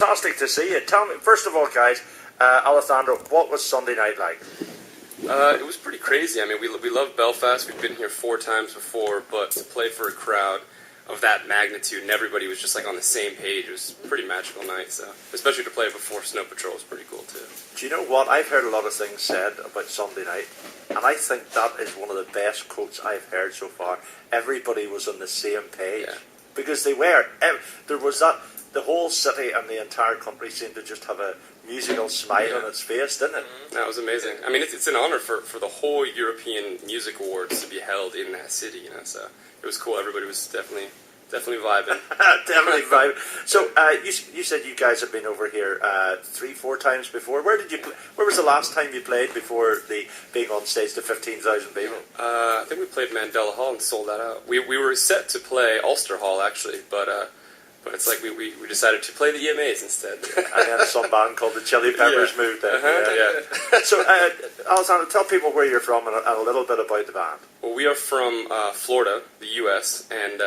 Fantastic to see you. Tell me, first of all, guys, Alessandro, what was Sunday night like? It was pretty crazy. I mean, we love Belfast. We've been here 4 times before, but to play for a crowd of that magnitude and everybody was just like on the same page, it was a pretty magical night. So, especially to play before Snow Patrol was pretty cool too. Do you know what? I've heard a lot of things said about Sunday night, and I think that is one of the best quotes I've heard so far. Everybody was on the same page because they were. There was that. The whole city and the entire country seemed to just have a musical smile on its face, didn't it? That was amazing. I mean, it's an honor for the whole European Music Awards to be held in that city, you know. So it was cool. Everybody was definitely vibing. Definitely vibing. So you said you guys have been over here 3-4 times before. Where did you? Where was the last time you played before the being on stage to 15,000 people? I think we played Mandela Hall and sold that out. We were set to play Ulster Hall actually, but it's like we decided to play the EMAs instead. And then some band called the Chili Peppers moved in. So, Alessandro, tell people where you're from and a little bit about the band. Well, we are from Florida, the U.S., and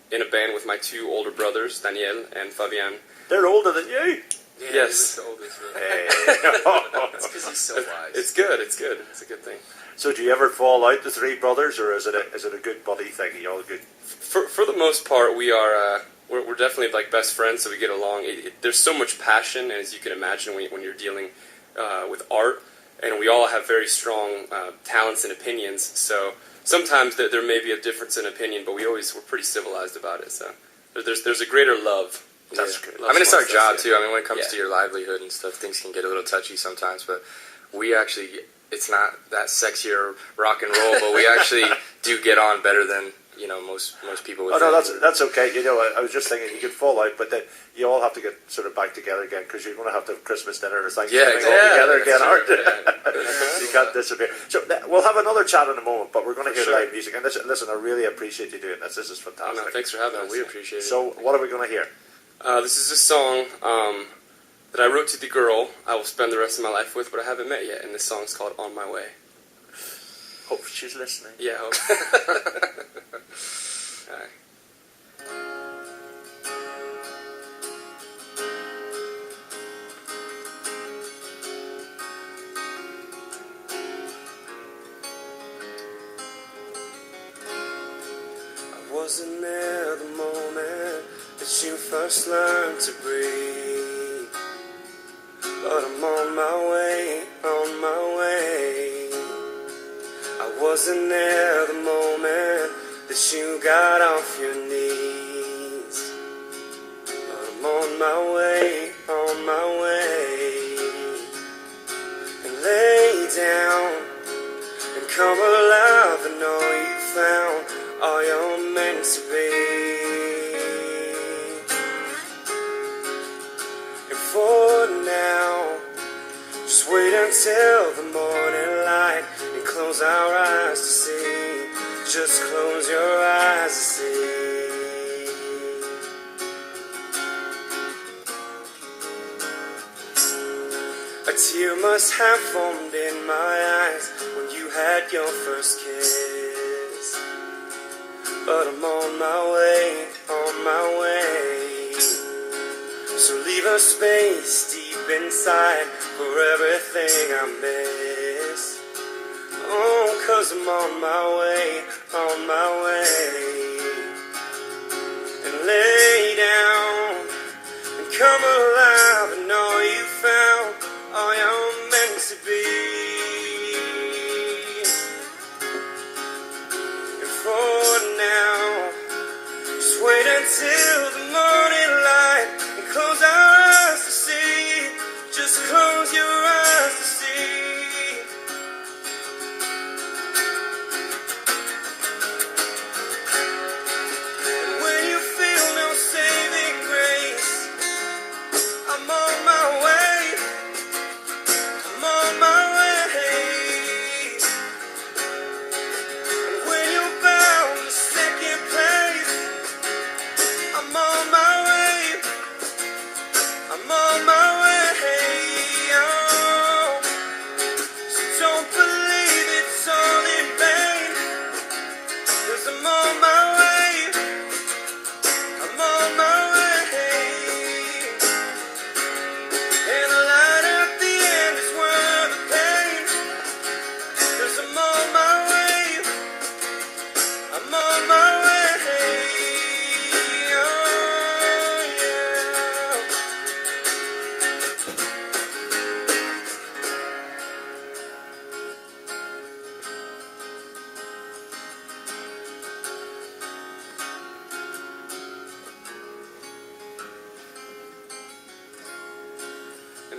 in a band with my 2 older brothers, Daniel and Fabian. They're older than you. Yeah, yes. He's the oldest. Hey. That's because he's so wise. It's good. It's good. It's a good thing. So, do you ever fall out, the 3 brothers, or is it a good buddy thing? Are you all good? For the most part, we are. We're definitely like best friends, so we get along. There's so much passion, as you can imagine, when you're dealing with art, and we all have very strong talents and opinions. So sometimes there may be a difference in opinion, but we're pretty civilized about it. So there's a greater love. That's good. I mean, it's our job too. I mean, when it comes to your livelihood and stuff, things can get a little touchy sometimes. But we actually, it's not that sexier rock and roll, but we actually do get on better than most people would. Oh no, that's okay. I was just thinking you could fall out, but then you all have to get sort of back together again because you're going to have to have Christmas dinner or Thanksgiving all together again, aren't you? You can't disappear. So we'll have another chat in a moment, but we're going to hear live music. And listen, I really appreciate you doing this. This is fantastic. Oh, no, thanks for having us. We appreciate it. So what are we going to hear? This is a song that I wrote to the girl I will spend the rest of my life with, but I haven't met yet, and this song's called On My Way. Hope she's listening. Yeah, hope. Alright. I wasn't there the moment that you first learned to breathe, but I'm on my way, on my way. I wasn't there the moment that you got off your knees, but I'm on my way, on my way. And lay down and come alive and know you found all you're meant to be. And for now, just wait until the morning light and close our eyes to see. Just close your eyes to see. A tear must have formed in my eyes when you had your first kiss, but I'm on my way, on my way. So leave a space deep inside for everything I miss. Oh, 'cause I'm on my way, on my way. And lay down and come alive and know you found all you're meant to be. And for now, just wait until the morning light and close our eyes to see. Just close your eyes to see.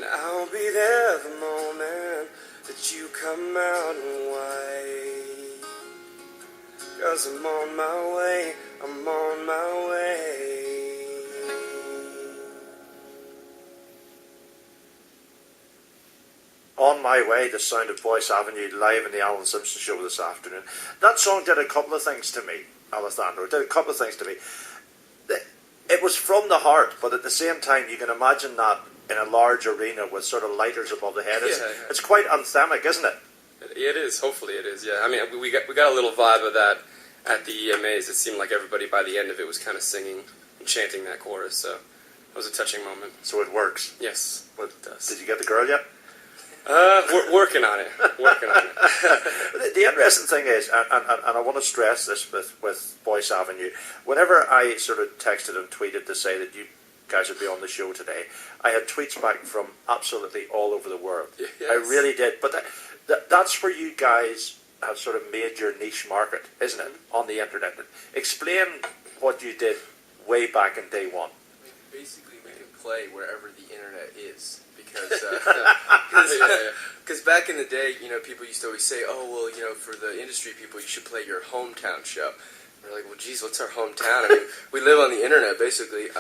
And I'll be there the moment that you come out and white. 'Cause I'm on my way, I'm on my way. On My Way, the sound of Boyce Avenue, live in the Alan Simpson show this afternoon. That song did a couple of things to me, Alessandro. It did a couple of things to me. It was from the heart, but at the same time, you can imagine that in a large arena with sort of lighters above the head. It's quite anthemic, isn't it? It is. Hopefully it is, yeah. I mean, we got a little vibe of that at the EMAs. It seemed like everybody by the end of it was kind of singing and chanting that chorus, so it was a touching moment. So it works? Yes, it does. Did you get the girl yet? We're working on it. Working on it. The interesting thing is, and I want to stress this with Boyce Avenue, whenever I sort of texted and tweeted to say that you guys would be on the show today, I had tweets back from absolutely all over the world. Yes. I really did. But that's where you guys have sort of made your niche market, isn't it, on the internet? Explain what you did way back in day one. Basically, we can play wherever the internet is. Because back in the day, people used to always say, oh, well, for the industry people, you should play your hometown show. And we're like, well, geez, what's our hometown? I mean, we live on the internet, basically.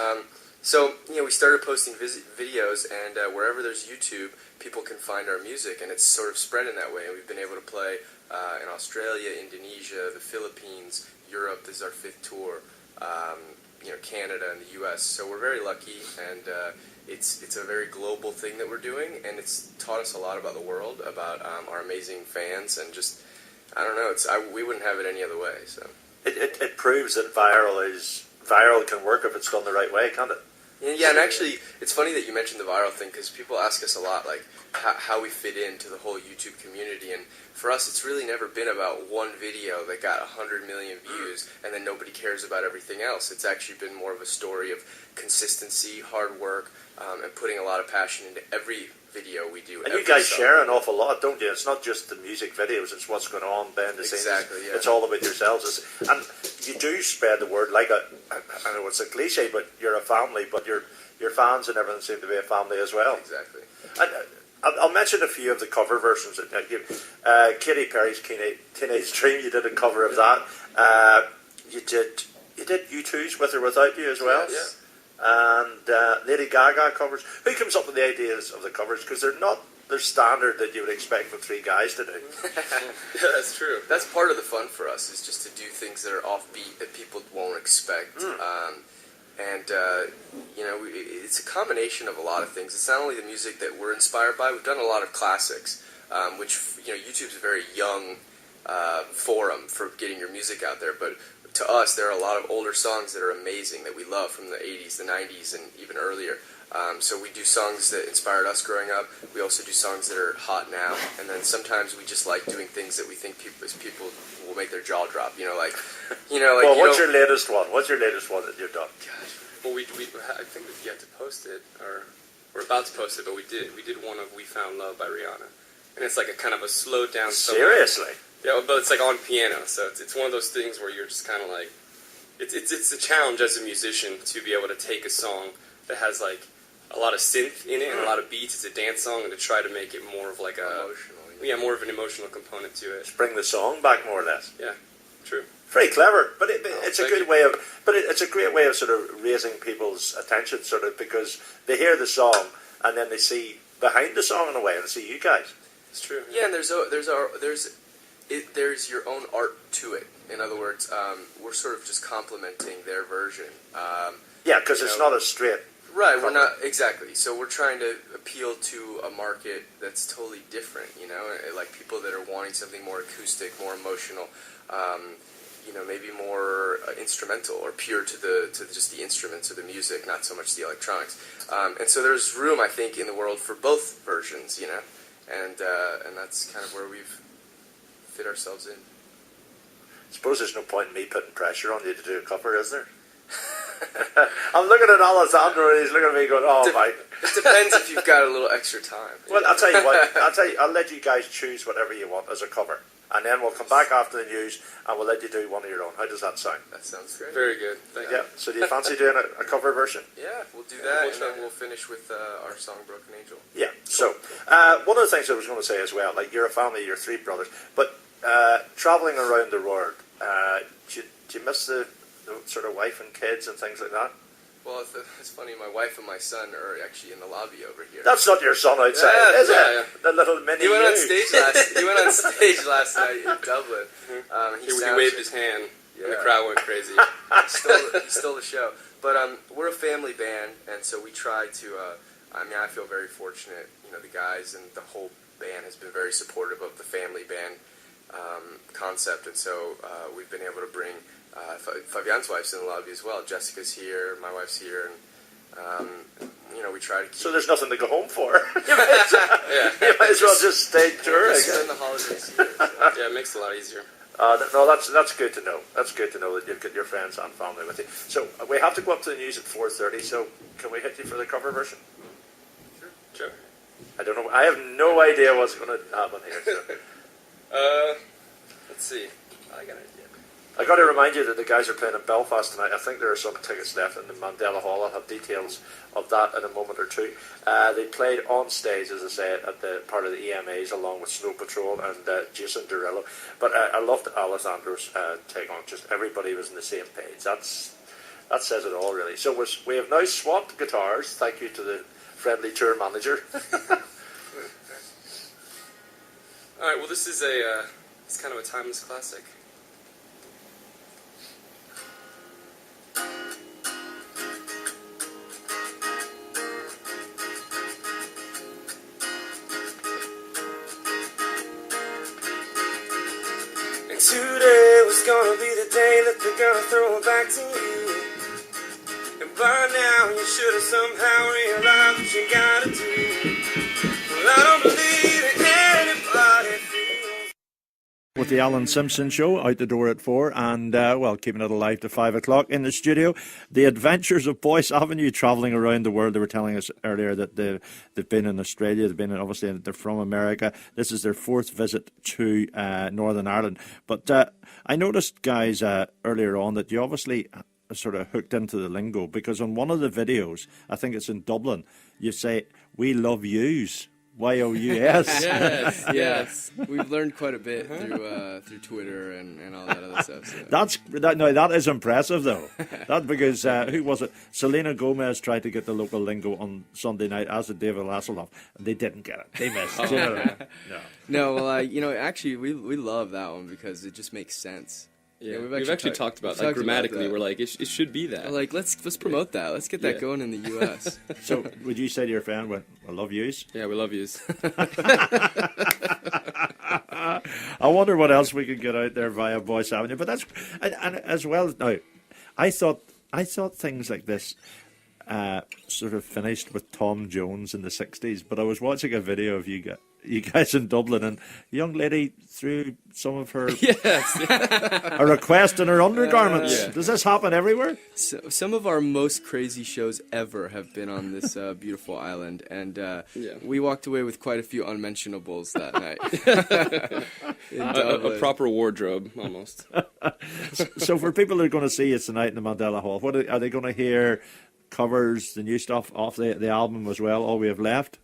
So, we started posting videos, and wherever there's YouTube, people can find our music, and it's sort of spread in that way. And we've been able to play in Australia, Indonesia, the Philippines, Europe. This is our 5th tour. Canada and the U.S. So we're very lucky, and it's a very global thing that we're doing, and it's taught us a lot about the world, about our amazing fans, and just, I don't know, we wouldn't have it any other way. So it proves that viral can work if it's done the right way, can't it? Yeah, and actually, it's funny that you mentioned the viral thing, because people ask us a lot, like, how we fit into the whole YouTube community, and for us, it's really never been about one video that got 100 million views, and then nobody cares about everything else. It's actually been more of a story of consistency, hard work, and putting a lot of passion into every video we do. And you guys share an awful lot, don't you? It's not just the music videos, it's what's going on behind the scenes. Exactly, yeah. It's all about yourselves. And you do spread the word like I know it's a cliche, but you're a family, but your fans and everything seem to be a family as well. Exactly. And I'll mention a few of the cover versions. Katy Perry's Teenage Dream, you did a cover of that. You did U2's With or Without You as well. Yes. And Lady Gaga covers. Who comes up with the ideas of the covers? Because they're not the standard that you would expect for 3 guys to do. Yeah, that's true. That's part of the fun for us, is just to do things that are offbeat that people won't expect. It's a combination of a lot of things. It's not only the music that we're inspired by. We've done a lot of classics, which YouTube's a very young forum for getting your music out there. But to us, there are a lot of older songs that are amazing that we love from the 80s, the 90s, and even earlier. So we do songs that inspired us growing up. We also do songs that are hot now, and then sometimes we just like doing things that we think people will make their jaw drop. Well, what's your latest one? What's your latest one that you've done? Gosh. Well, I think we've yet to post it, or we're about to post it, but we did one of "We Found Love" by Rihanna, and it's like a kind of a slowed down song. Seriously? Yeah, but it's like on piano, so it's one of those things where you're just kind of like, it's a challenge as a musician to be able to take a song that has like a lot of synth in it and a lot of beats. It's a dance song, and to try to make it more of like more of an emotional component to it. Just bring the song back more or less. Yeah, true. Very clever, but it's a good way of. But it's a great way of sort of raising people's attention, sort of, because they hear the song and then they see behind the song in a way, and they see you guys. It's true. Yeah, and there's your own art to it. In other words, we're sort of just complementing their version. Because it's not a straight. Right, we're not exactly. So we're trying to appeal to a market that's totally different. Like people that are wanting something more acoustic, more emotional. Maybe more instrumental or pure to just the instruments or the music, not so much the electronics. And so there's room, I think, in the world for both versions, and that's kind of where we've fit ourselves in. I suppose there's no point in me putting pressure on you to do a cover, is there? I'm looking at Alessandro and he's looking at me going, "Oh my!" It depends if you've got a little extra time. Well, I'll tell you what. I'll let you guys choose whatever you want as a cover. And then we'll come back after the news and we'll let you do one of your own. How does that sound? That sounds great. Very good. Thank you. So do you fancy doing a cover version? Yeah, we'll do that, and then we'll finish with our song Broken Angel. Yeah. So, one of the things I was going to say as well, like you're a family, you're 3 brothers, but traveling around the world, do you miss the sort of wife and kids and things like that? Well, it's funny. My wife and my son are actually in the lobby over here. That's not your son outside, is it? Yeah. The little mini. He went on stage last night in Dublin. He waved his hand. Yeah. And the crowd went crazy. He stole the show. But we're a family band, and so we try to. I feel very fortunate. The guys and the whole band has been very supportive of the family band concept, and so we've been able to bring Fabian's wife's in the lobby as well. Jessica's here, my wife's here, and we try to keep. So there's nothing to go home for. You might as well just stay touring. Spend the holidays here. So. Yeah, it makes it a lot easier. No, that's good to know. That's good to know that you've got your friends and family with you. So we have to go up to the news at 4:30. So can we hit you for the cover version? Sure. I don't know. I have no idea what's going to happen here. So. Let's see. I got an idea. I got to remind you that the guys are playing in Belfast tonight. I think there are some tickets left in the Mandela Hall. I'll have details of that in a moment or two. They played on stage, as I said, at the part of the EMAs along with Snow Patrol and Jason Derulo. But I loved Alessandro's take on. Just everybody was on the same page. That says it all, really. So we have now swapped guitars. Thank you to the friendly tour manager. All right. Well, this is it's kind of a timeless classic. And today was gonna be the day that they're gonna throw it back to you. And by now you should have somehow realized what you gotta do. Well, I don't believe that anybody feels. With the Alan Simpson Show, out the door at 4, and, keeping it alive to 5 o'clock in the studio. The Adventures of Boyce Avenue, travelling around the world. They were telling us earlier that they've been in Australia, obviously they're from America. This is their 4th visit to Northern Ireland. But I noticed, guys, earlier on that you obviously sort of hooked into the lingo, because on one of the videos, I think it's in Dublin, you say, "We love yous." Y-O-U-S. Yes. We've learned quite a bit through Twitter and all that other stuff. So. That is impressive, though. That because who was it? Selena Gomez tried to get the local lingo on Sunday night, as did David Hasselhoff, and they didn't get it. They missed. No, well, actually, we love that one because it just makes sense. Yeah, we've actually talked about like grammatically. We're like, it should be that. Like, let's promote that. Let's get that going in the U.S. So, would you say to your friend, "I love yous"? Yeah, we love yous. I wonder what else we could get out there via Boyce Avenue. But that's and as well. Now, I thought things like this sort of finished with Tom Jones in the '60s. But I was watching a video of you guys in Dublin, and a young lady threw some of her a request in her undergarments. Does this happen everywhere? So, some of our most crazy shows ever have been on this beautiful island, and we walked away with quite a few unmentionables that night. a proper wardrobe, almost. So for people that are going to see you tonight in the Mandela Hall, what are they going to hear? Covers, the new stuff off the album as well, All We Have Left?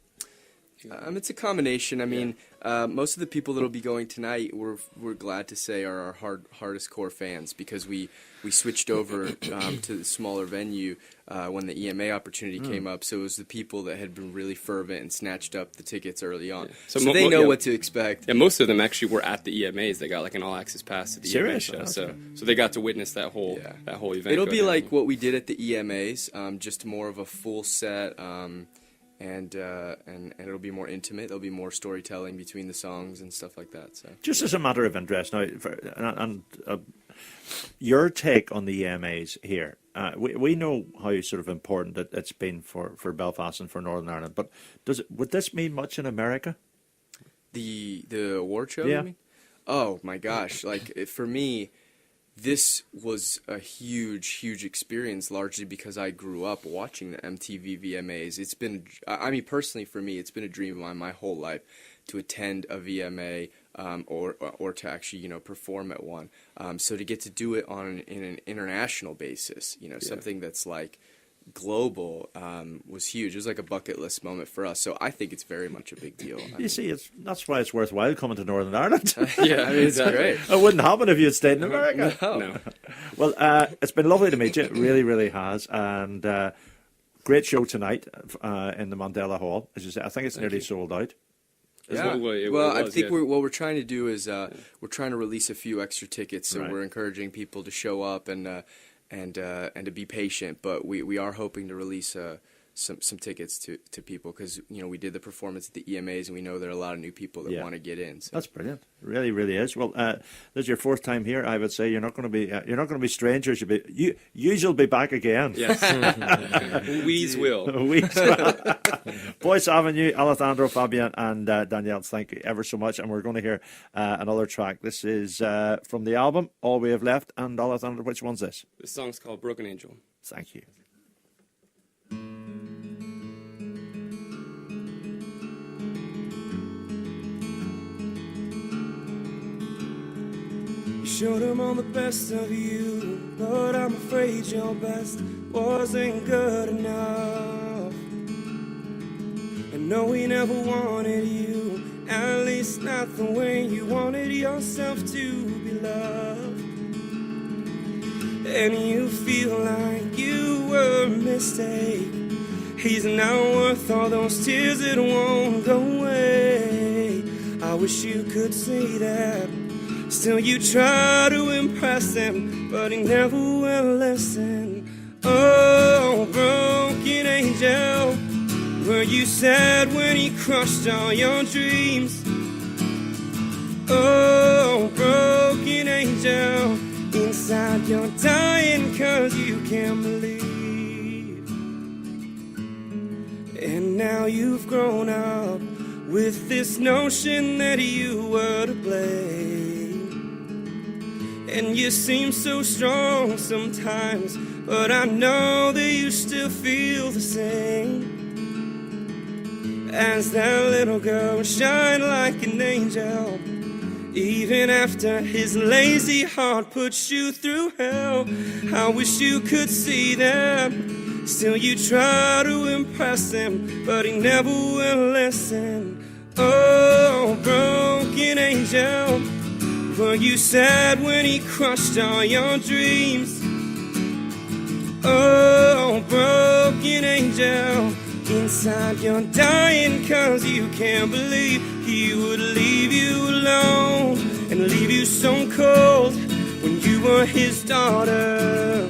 It's a combination. I mean, most of the people that will be going tonight, we're glad to say, are our hardest core fans, because we switched over to the smaller venue when the EMA opportunity came up. So it was the people that had been really fervent and snatched up the tickets early on. Yeah. So they know what to expect. Yeah, most of them actually were at the EMAs. They got like an all-access pass to the EMA show. So they got to witness that whole event. It'll be like what we did at the EMAs, just more of a full set. And it'll be more intimate. There'll be more storytelling between the songs and stuff like that. So, just as a matter of interest now, your take on the EMAs here. We know how sort of important it's been for Belfast and for Northern Ireland. But would this mean much in America? The award show? Yeah. You mean? Oh my gosh! Like for me, this was a huge experience, largely because I grew up watching the MTV VMAs. It's been, personally for me, it's been a dream of mine my whole life to attend a VMA or to actually, perform at one. So to get to do it in an international basis, something that's like global was huge. It was like a bucket list moment for us. So I think it's very much a big deal. That's why it's worthwhile coming to Northern Ireland. Yeah, I mean, it's great. It wouldn't happen if you had stayed in America. No. Well, it's been lovely to meet you. It really, really has. And great show tonight in the Mandela Hall. As you say, I think it's nearly sold out. Yeah. I think what we're trying to do is we're trying to release a few extra tickets. So we're encouraging people to show up and to be patient. But we are hoping to release some tickets to people because we did the performance at the EMAs and we know there are a lot of new people that want to get in. So. That's brilliant. It really, really is. Well, this is your fourth time here. I would say you're not going to be strangers. You'll be back again. Yes, We's will. Boyce Avenue, Alejandro, Fabian, and Danielle. Thank you ever so much. And we're going to hear another track. This is from the album All We Have Left. And Alejandro, which one's this? This song's called Broken Angel. Thank you. Showed him all the best of you, but I'm afraid your best wasn't good enough. I know he never wanted you, at least not the way you wanted yourself to be loved. And you feel like you were a mistake. He's not worth all those tears that won't go away. I wish you could say that. Still you try to impress him, but he never will listen. Oh, broken angel, were you sad when he crushed all your dreams? Oh, broken angel, inside you're dying 'cause you can't believe. And now you've grown up with this notion that you were to blame. And you seem so strong sometimes, but I know that you still feel the same. As that little girl shine like an angel, even after his lazy heart puts you through hell. I wish you could see that. Still you try to impress him, but he never will listen. Oh, broken angel, were you sad when he crushed all your dreams? Oh, broken angel, inside you're dying 'cause you can't believe he would leave you alone and leave you so cold when you were his daughter.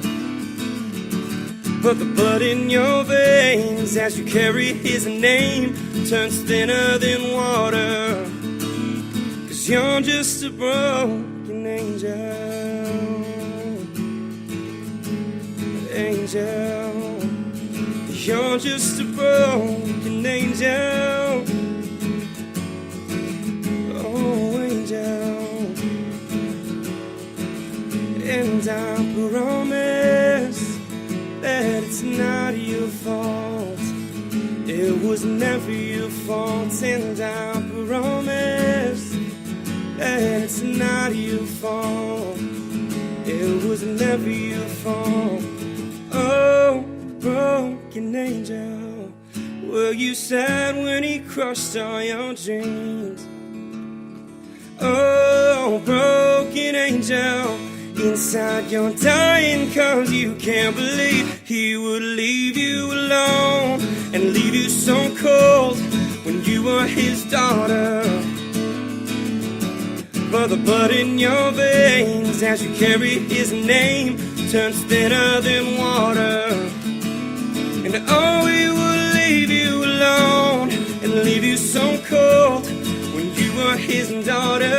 But the blood in your veins as you carry his name turns thinner than water. 'Cause you're just a broken angel. Angel, you're just a broken angel. Oh, angel. And I promise that it's not your fault. It was never your fault. And I promise that it's not your fault. It was never your fault. Oh, broken angel, were you sad when he crushed all your dreams? Oh, broken angel, inside you're dying 'cause you can't believe he would leave you alone and leave you so cold when you were his daughter. But the blood in your veins as you carry his name turns thinner than water. And oh, he will leave you alone and leave you so cold when you were his daughter.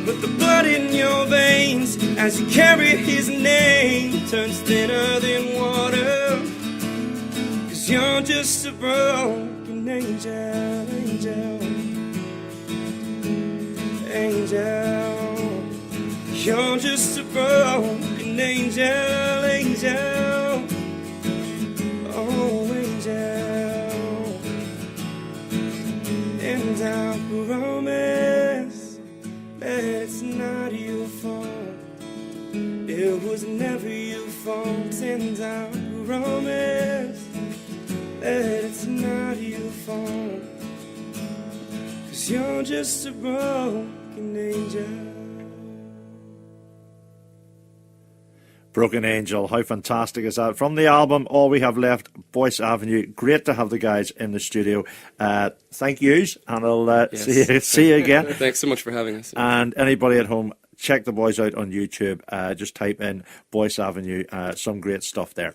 But the blood in your veins as you carry his name turns thinner than water. 'Cause you're just a broken angel, angel, angel. You're just a broken angel, angel. Oh, angel. And I promise that it's not your fault. It was never your fault. fault and I promise that it's not your fault, 'cause you're just a broken angel. Broken Angel, how fantastic is that? From the album All We Have Left, Boyce Avenue. Great to have the guys in the studio. Thank yous, and I'll see you again. Thanks so much for having us. And anybody at home, check the boys out on YouTube. Just type in Boyce Avenue. Some great stuff there.